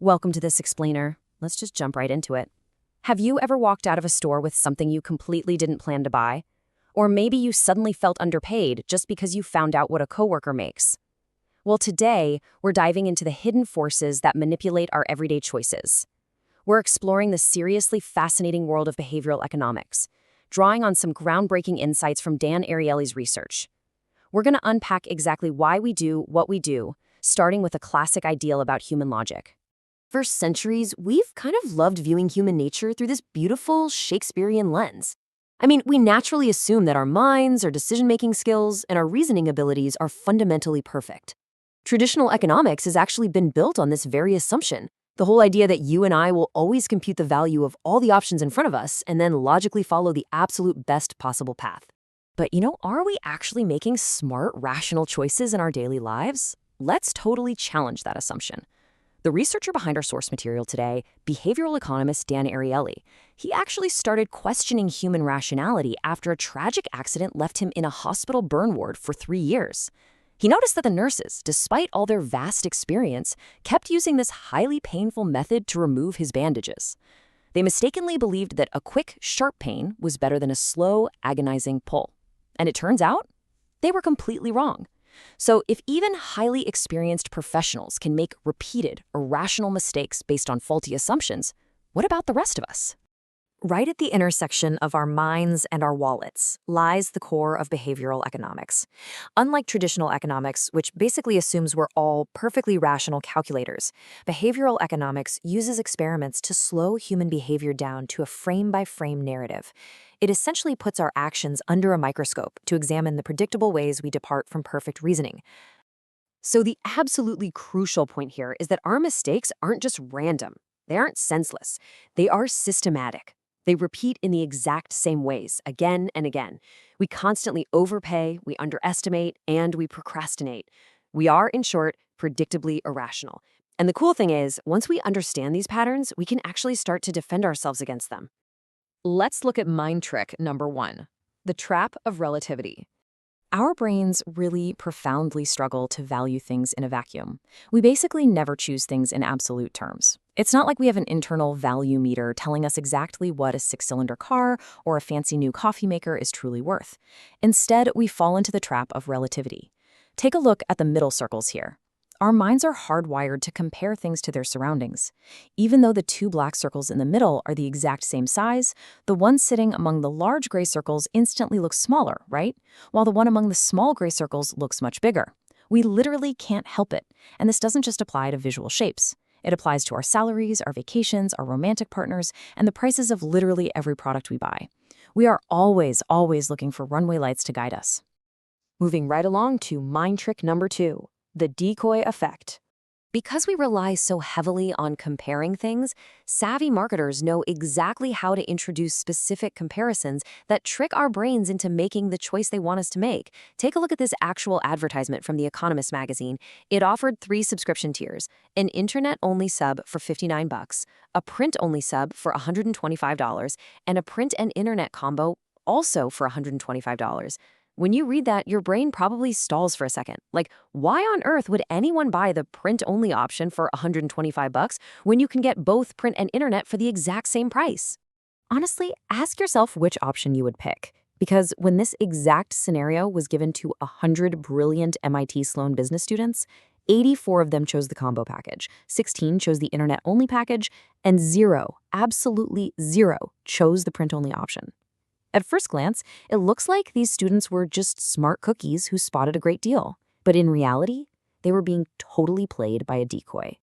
Welcome to this explainer. Let's just jump right into it. Have you ever walked out of a store with something you completely didn't plan to buy? Or maybe you suddenly felt underpaid just because you found out what a coworker makes? Well, today, we're diving into the hidden forces that manipulate our everyday choices. We're exploring the seriously fascinating world of behavioral economics, drawing on some groundbreaking insights from Dan Ariely's research. We're going to unpack exactly why we do what we do, starting with a classic ideal about human logic. For centuries, we've kind of loved viewing human nature through this beautiful Shakespearean lens. I mean, we naturally assume that our minds, our decision-making skills, and our reasoning abilities are fundamentally perfect. Traditional economics has actually been built on this very assumption. The whole idea that you and I will always compute the value of all the options in front of us and then logically follow the absolute best possible path. But are we actually making smart, rational choices in our daily lives? Let's totally challenge that assumption. The researcher behind our source material today, behavioral economist Dan Ariely, he actually started questioning human rationality after a tragic accident left him in a hospital burn ward for 3 years. He noticed that the nurses, despite all their vast experience, kept using this highly painful method to remove his bandages. They mistakenly believed that a quick, sharp pain was better than a slow, agonizing pull. And it turns out, they were completely wrong. So if even highly experienced professionals can make repeated, irrational mistakes based on faulty assumptions, what about the rest of us? Right at the intersection of our minds and our wallets lies the core of behavioral economics. Unlike traditional economics, which basically assumes we're all perfectly rational calculators, behavioral economics uses experiments to slow human behavior down to a frame-by-frame narrative. It essentially puts our actions under a microscope to examine the predictable ways we depart from perfect reasoning. So the absolutely crucial point here is that our mistakes aren't just random. They aren't senseless. They are systematic. They repeat in the exact same ways, again and again. We constantly overpay, we underestimate, and we procrastinate. We are, in short, predictably irrational. And the cool thing is, once we understand these patterns, we can actually start to defend ourselves against them. Let's look at mind trick number 1, the trap of relativity. Our brains really profoundly struggle to value things in a vacuum. We basically never choose things in absolute terms. It's not like we have an internal value meter telling us exactly what a 6-cylinder car or a fancy new coffee maker is truly worth. Instead, we fall into the trap of relativity. Take a look at the middle circles here. Our minds are hardwired to compare things to their surroundings. Even though the 2 black circles in the middle are the exact same size, the one sitting among the large gray circles instantly looks smaller, right? While the one among the small gray circles looks much bigger. We literally can't help it. And this doesn't just apply to visual shapes. It applies to our salaries, our vacations, our romantic partners, and the prices of literally every product we buy. We are always looking for runway lights to guide us. Moving right along to mind trick number 2. The decoy effect. Because we rely so heavily on comparing things, savvy marketers know exactly how to introduce specific comparisons that trick our brains into making the choice they want us to make. Take a look at this actual advertisement from The Economist magazine. It offered 3 subscription tiers: an internet-only sub for $59, a print-only sub for $125, and a print and internet combo also for $125. When you read that, your brain probably stalls for a second. Like, why on earth would anyone buy the print-only option for $125 when you can get both print and internet for the exact same price? Honestly, ask yourself which option you would pick. Because when this exact scenario was given to 100 brilliant MIT Sloan business students, 84 of them chose the combo package, 16 chose the internet-only package, and 0, absolutely 0, chose the print-only option. At first glance, it looks like these students were just smart cookies who spotted a great deal. But in reality, they were being totally played by a decoy.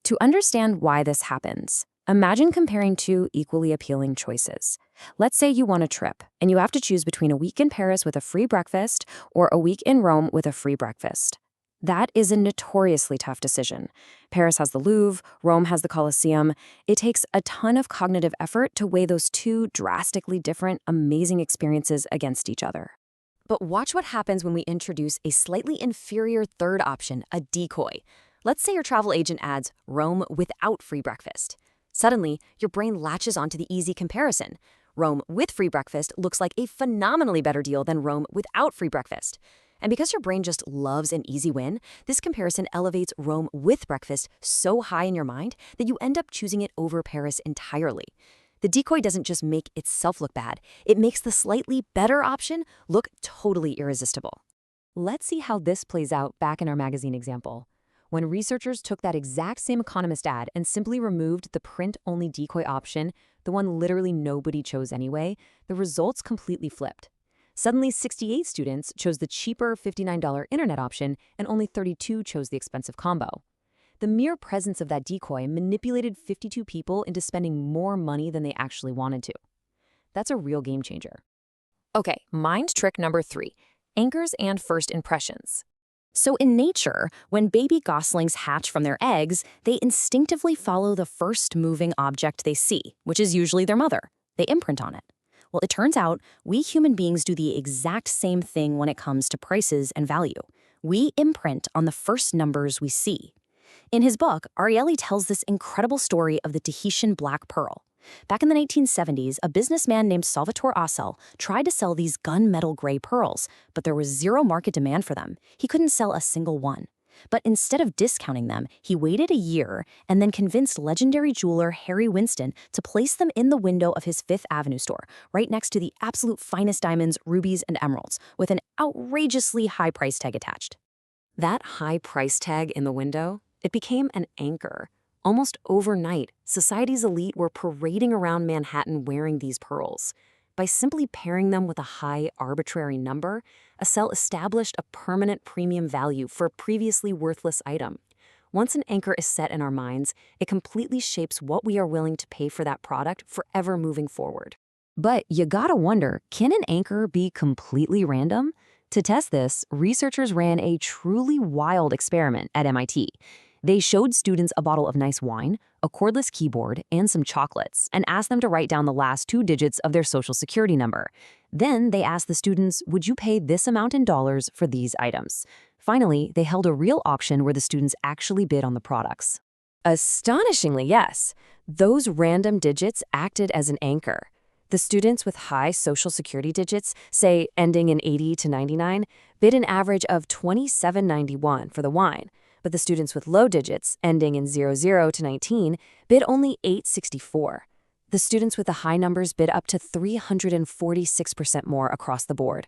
To understand why this happens, imagine comparing 2 equally appealing choices. Let's say you want a trip, and you have to choose between a week in Paris with a free breakfast or a week in Rome with a free breakfast. That is a notoriously tough decision. Paris has the Louvre, Rome has the Colosseum. It takes a ton of cognitive effort to weigh those 2 drastically different, amazing experiences against each other. But watch what happens when we introduce a slightly inferior third option, a decoy. Let's say your travel agent adds Rome without free breakfast. Suddenly, your brain latches onto the easy comparison. Rome with free breakfast looks like a phenomenally better deal than Rome without free breakfast. And because your brain just loves an easy win, this comparison elevates Rome with breakfast so high in your mind that you end up choosing it over Paris entirely. The decoy doesn't just make itself look bad, it makes the slightly better option look totally irresistible. Let's see how this plays out back in our magazine example. When researchers took that exact same Economist ad and simply removed the print-only decoy option, the one literally nobody chose anyway, the results completely flipped. Suddenly, 68 students chose the cheaper $59 internet option and only 32 chose the expensive combo. The mere presence of that decoy manipulated 52 people into spending more money than they actually wanted to. That's a real game changer. Okay, mind trick number 3, anchors and first impressions. So in nature, when baby goslings hatch from their eggs, they instinctively follow the first moving object they see, which is usually their mother. They imprint on it. Well, it turns out we human beings do the exact same thing when it comes to prices and value. We imprint on the first numbers we see. In his book, Ariely tells this incredible story of the Tahitian black pearl. Back in the 1970s, a businessman named Salvatore Assel tried to sell these gunmetal gray pearls, but there was zero market demand for them. He couldn't sell a single one. But instead of discounting them, he waited a year and then convinced legendary jeweler Harry Winston to place them in the window of his Fifth Avenue store, right next to the absolute finest diamonds, rubies, and emeralds, with an outrageously high price tag attached. That high price tag in the window, it became an anchor. Almost overnight, society's elite were parading around Manhattan wearing these pearls. By simply pairing them with a high, arbitrary number, Assel established a permanent premium value for a previously worthless item. Once an anchor is set in our minds, it completely shapes what we are willing to pay for that product forever moving forward. But you gotta wonder, can an anchor be completely random? To test this, researchers ran a truly wild experiment at MIT. They showed students a bottle of nice wine, a cordless keyboard, and some chocolates, and asked them to write down the last 2 digits of their social security number. Then they asked the students, would you pay this amount in dollars for these items? Finally, they held a real auction where the students actually bid on the products. Astonishingly, yes, those random digits acted as an anchor. The students with high social security digits, say ending in 80 to 99, bid an average of $27.91 for the wine. But the students with low digits, ending in 00 to 19, bid only $8.64. The students with the high numbers bid up to 346% more across the board.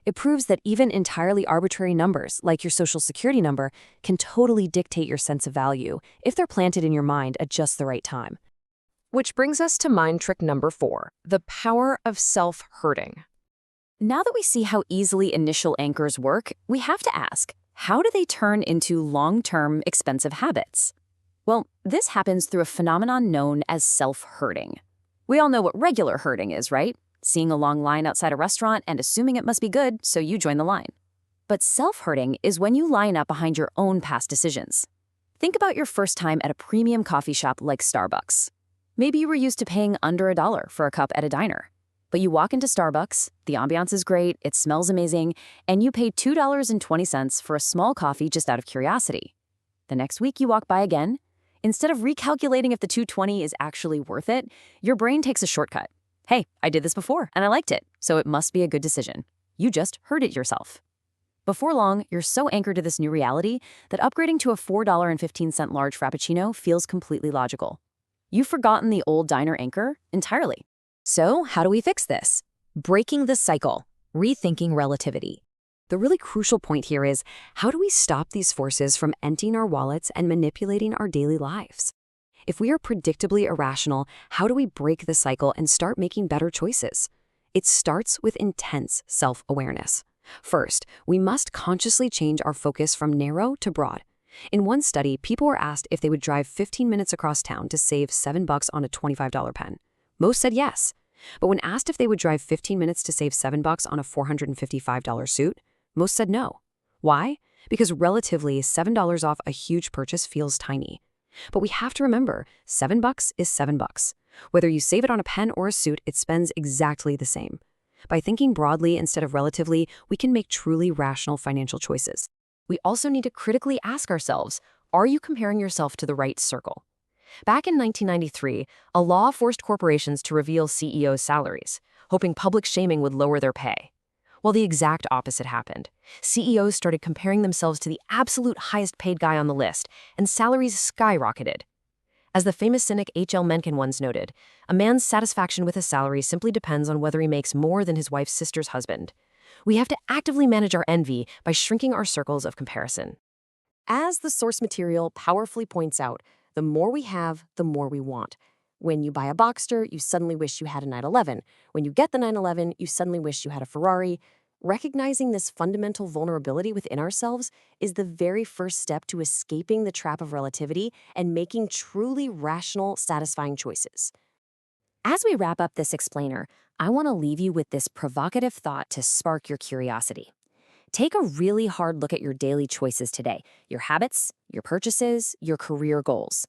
It proves that even entirely arbitrary numbers, like your social security number, can totally dictate your sense of value if they're planted in your mind at just the right time. Which brings us to mind trick number 4, the power of self-hurting. Now that we see how easily initial anchors work, we have to ask, how do they turn into long-term expensive habits? Well, this happens through a phenomenon known as self-hurting. We all know what regular hurting is, right? Seeing a long line outside a restaurant and assuming it must be good, so you join the line. But self-hurting is when you line up behind your own past decisions. Think about your first time at a premium coffee shop like Starbucks. Maybe you were used to paying under $1 for a cup at a diner. But you walk into Starbucks, the ambiance is great, it smells amazing, and you pay $2.20 for a small coffee just out of curiosity. The next week you walk by again. Instead of recalculating if the $2.20 is actually worth it, your brain takes a shortcut. Hey, I did this before, and I liked it, so it must be a good decision. You just heard it yourself. Before long, you're so anchored to this new reality that upgrading to a $4.15 large Frappuccino feels completely logical. You've forgotten the old diner anchor entirely. So, how do we fix this? Breaking the cycle, rethinking relativity. The really crucial point here is, how do we stop these forces from emptying our wallets and manipulating our daily lives? If we are predictably irrational, how do we break the cycle and start making better choices? It starts with intense self-awareness. First, we must consciously change our focus from narrow to broad. In one study, people were asked if they would drive 15 minutes across town to save $7 on a $25 pen. Most said yes. But when asked if they would drive 15 minutes to save $7 on a $455 suit, most said no. Why? Because relatively, $7 off a huge purchase feels tiny. But we have to remember, $7 is $7. Whether you save it on a pen or a suit, it spends exactly the same. By thinking broadly instead of relatively, we can make truly rational financial choices. We also need to critically ask ourselves, are you comparing yourself to the right circle? Back in 1993, a law forced corporations to reveal CEOs' salaries, hoping public shaming would lower their pay. Well, the exact opposite happened. CEOs started comparing themselves to the absolute highest paid guy on the list, and salaries skyrocketed. As the famous cynic H.L. Mencken once noted, a man's satisfaction with his salary simply depends on whether he makes more than his wife's sister's husband. We have to actively manage our envy by shrinking our circles of comparison. As the source material powerfully points out, the more we have, the more we want. When you buy a Boxster, you suddenly wish you had a 911. When you get the 911, you suddenly wish you had a Ferrari. Recognizing this fundamental vulnerability within ourselves is the very first step to escaping the trap of relativity and making truly rational, satisfying choices. As we wrap up this explainer, I want to leave you with this provocative thought to spark your curiosity. Take a really hard look at your daily choices today, your habits, your purchases, your career goals.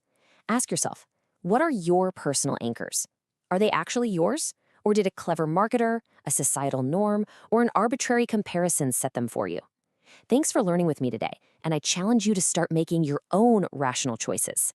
Ask yourself, what are your personal anchors? Are they actually yours? Or did a clever marketer, a societal norm, or an arbitrary comparison set them for you? Thanks for learning with me today, and I challenge you to start making your own rational choices.